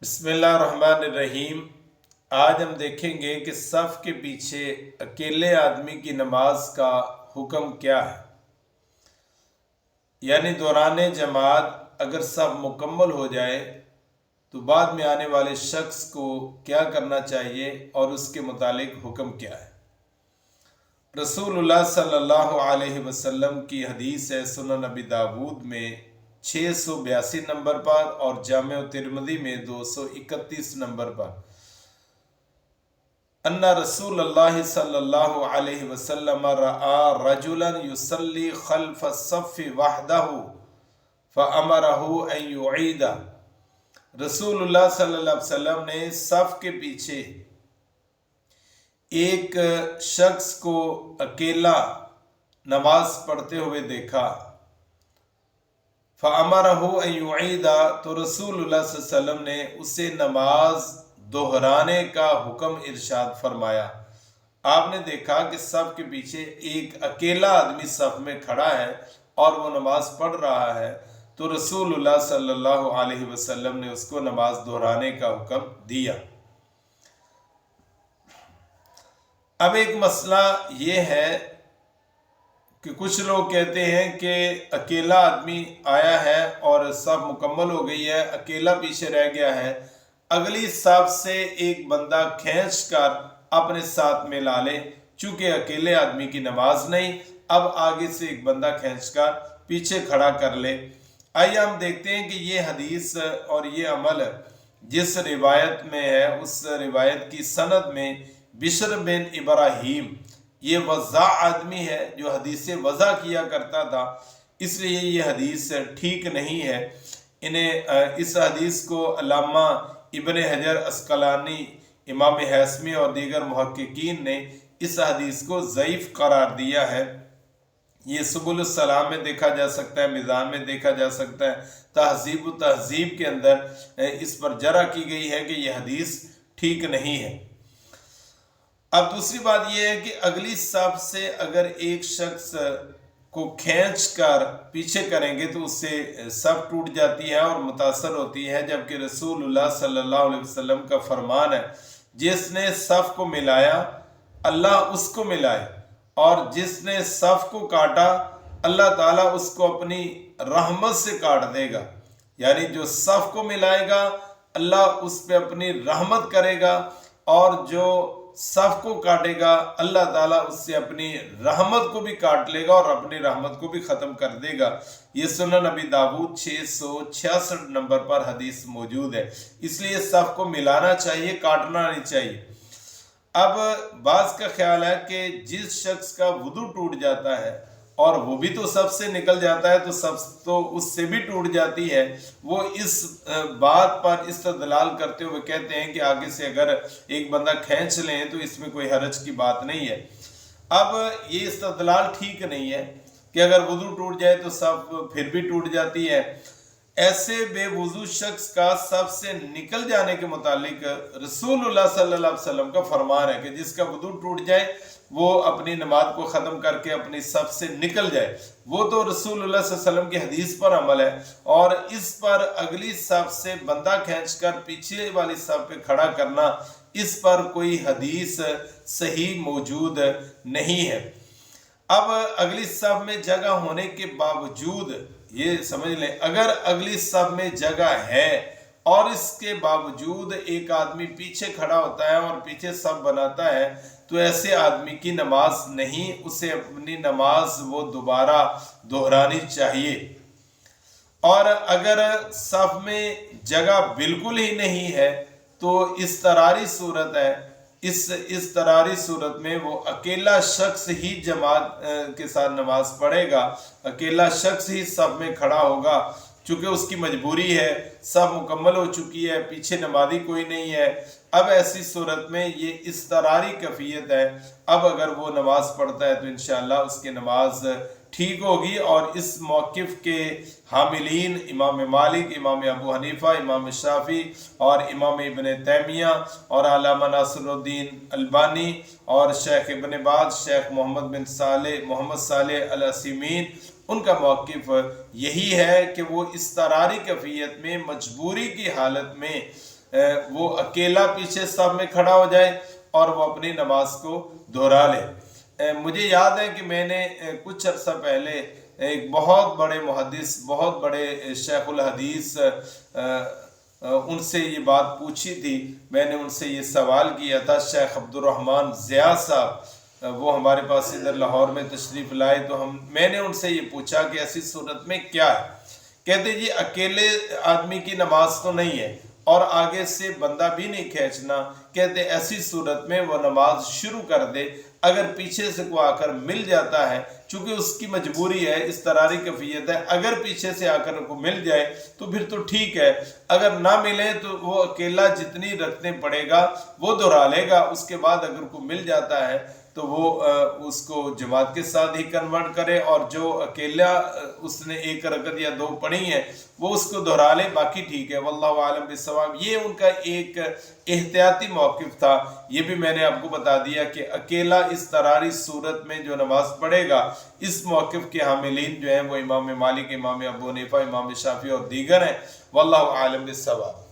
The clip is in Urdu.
بسم اللہ الرحمن الرحیم۔ آج ہم دیکھیں گے کہ صف کے پیچھے اکیلے آدمی کی نماز کا حکم کیا ہے، یعنی دوران جماعت اگر صف مکمل ہو جائے تو بعد میں آنے والے شخص کو کیا کرنا چاہیے اور اس کے متعلق حکم کیا ہے۔ رسول اللہ صلی اللہ علیہ وسلم کی حدیث ہے سنن نبی داود میں 682 نمبر پر اور جامع ترمذی میں 231 نمبر پر، ان رسول اللہ صلی اللہ علیہ وسلم رأى رجلا يصلي خلف الصف وحده فأمره ان يعيد۔ رسول اللہ صلی اللہ علیہ وسلم نے صف کے پیچھے ایک شخص کو اکیلا نماز پڑھتے ہوئے دیکھا، فَأَمَرَهُ أَن يُعِيدَ، تو رسول اللہ صلی اللہ علیہ وسلم نے اسے نماز دہرانے کا حکم ارشاد فرمایا۔ آپ نے دیکھا کہ صف کے پیچھے ایک اکیلا آدمی صف میں کھڑا ہے اور وہ نماز پڑھ رہا ہے، تو رسول اللہ صلی اللہ علیہ وسلم نے اس کو نماز دہرانے کا حکم دیا۔ اب ایک مسئلہ یہ ہے کہ کچھ لوگ کہتے ہیں کہ اکیلا آدمی آیا ہے اور صف مکمل ہو گئی ہے، اکیلا پیچھے رہ گیا ہے، اگلی صف سے ایک بندہ کھینچ کر اپنے ساتھ میں لا لے، چونکہ اکیلے آدمی کی نماز نہیں، اب آگے سے ایک بندہ کھینچ کر پیچھے کھڑا کر لے۔ آئیے ہم دیکھتے ہیں کہ یہ حدیث اور یہ عمل جس روایت میں ہے اس روایت کی سند میں بشر بن ابراہیم، یہ وضاع آدمی ہے جو حدیث وضع کیا کرتا تھا، اس لیے یہ حدیث ٹھیک نہیں ہے۔ اس حدیث کو علامہ ابن حجر عسقلانی، امام حیثمی اور دیگر محققین نے اس حدیث کو ضعیف قرار دیا ہے۔ یہ سبل السلام میں دیکھا جا سکتا ہے، میزان میں دیکھا جا سکتا ہے، تہذیب و تہذیب کے اندر اس پر جرح کی گئی ہے کہ یہ حدیث ٹھیک نہیں ہے۔ اب دوسری بات یہ ہے کہ اگلی صف سے اگر ایک شخص کو کھینچ کر پیچھے کریں گے تو اس سے صف ٹوٹ جاتی ہے اور متاثر ہوتی ہے، جبکہ رسول اللہ صلی اللہ علیہ وسلم کا فرمان ہے جس نے صف کو ملایا اللہ اس کو ملائے، اور جس نے صف کو کاٹا اللہ تعالیٰ اس کو اپنی رحمت سے کاٹ دے گا، یعنی جو صف کو ملائے گا اللہ اس پہ اپنی رحمت کرے گا، اور جو صف کو کاٹے گا اللہ تعالیٰ اس سے اپنی رحمت کو بھی کاٹ لے گا اور اپنی رحمت کو بھی ختم کر دے گا۔ یہ سنن نبی داود 666 نمبر پر حدیث موجود ہے، اس لیے صف کو ملانا چاہیے، کاٹنا نہیں چاہیے۔ اب بعض کا خیال ہے کہ جس شخص کا وضو ٹوٹ جاتا ہے اور وہ بھی تو صف سے نکل جاتا ہے تو صف تو اس سے بھی ٹوٹ جاتی ہے، وہ اس بات پر استدلال کرتے ہوئے کہتے ہیں کہ آگے سے اگر ایک بندہ کھینچ لیں تو اس میں کوئی حرج کی بات نہیں ہے۔ اب یہ استدلال ٹھیک نہیں ہے کہ اگر وضو ٹوٹ جائے تو صف پھر بھی ٹوٹ جاتی ہے۔ ایسے بے وضو شخص کا صف سے نکل جانے کے متعلق رسول اللہ صلی اللہ علیہ وسلم کا فرمان ہے کہ جس کا وضو ٹوٹ جائے وہ اپنی نماز کو ختم کر کے اپنی صف سے نکل جائے، وہ تو رسول اللہ صلی اللہ علیہ وسلم کی حدیث پر عمل ہے، اور اس پر اگلی صف سے بندہ کھینچ کر پیچھے والی صف پہ کھڑا کرنا، اس پر کوئی حدیث صحیح موجود نہیں ہے۔ اب اگلی صف میں جگہ ہونے کے باوجود یہ سمجھ لیں، اگر اگلی صف میں جگہ ہے اور اس کے باوجود ایک آدمی پیچھے کھڑا ہوتا ہے اور پیچھے صف بناتا ہے تو ایسے آدمی کی نماز نہیں، اسے اپنی نماز وہ دوبارہ دہرانی چاہیے۔ اور اگر صف میں جگہ بالکل ہی نہیں ہے تو اضطراری صورت ہے، اس اضطراری صورت میں وہ اکیلا شخص ہی جماعت کے ساتھ نماز پڑھے گا، اکیلا شخص ہی صف میں کھڑا ہوگا، چونکہ اس کی مجبوری ہے، صف مکمل ہو چکی ہے، پیچھے نمازی کوئی نہیں ہے۔ اب ایسی صورت میں یہ اضطراری کیفیت ہے، اب اگر وہ نماز پڑھتا ہے تو انشاءاللہ اس کی نماز ٹھیک ہوگی، اور اس موقف کے حاملین امام مالک، امام ابو حنیفہ، امام شافعی اور امام ابن تیمیہ اور علامہ ناصر الدین البانی اور شیخ ابن باز، شیخ محمد صالح العثیمین، ان کا موقف یہی ہے کہ وہ اضطراری کیفیت میں، مجبوری کی حالت میں وہ اکیلا پیچھے صف میں کھڑا ہو جائے اور وہ اپنی نماز کو دہرا لے۔ مجھے یاد ہے کہ میں نے کچھ عرصہ پہلے ایک بہت بڑے محدث، بہت بڑے شیخ الحدیث، ان سے یہ بات پوچھی تھی، میں نے ان سے یہ سوال کیا تھا، شیخ عبد الرحمن زیاد صاحب وہ ہمارے پاس ادھر لاہور میں تشریف لائے، تو میں نے ان سے یہ پوچھا کہ ایسی صورت میں کیا ہے؟ کہتے جی اکیلے آدمی کی نماز تو نہیں ہے اور آگے سے بندہ بھی نہیں کھینچنا، کہتے ایسی صورت میں وہ نماز شروع کر دے، اگر پیچھے سے کوئی آ کر مل جاتا ہے، چونکہ اس کی مجبوری ہے، اضطراری کیفیت ہے، اگر پیچھے سے آ کر کو مل جائے تو پھر تو ٹھیک ہے، اگر نہ ملے تو وہ اکیلا جتنی رکھنے پڑے گا وہ دہرا لے گا، اس کے بعد اگر کو مل جاتا ہے تو وہ اس کو جماعت کے ساتھ ہی کنورٹ کرے، اور جو اکیلا اس نے ایک رکعت یا دو پڑھی ہیں وہ اس کو دہرا لے، باقی ٹھیک ہے۔ واللہ عالم بالصواب۔ یہ ان کا ایک احتیاطی موقف تھا، یہ بھی میں نے آپ کو بتا دیا کہ اکیلا اضطراری صورت میں جو نماز پڑھے گا، اس موقف کے حاملین جو ہیں وہ امام مالک، امام ابو حنیفہ، امام شافعی اور دیگر ہیں۔ واللہ عالم بالصواب۔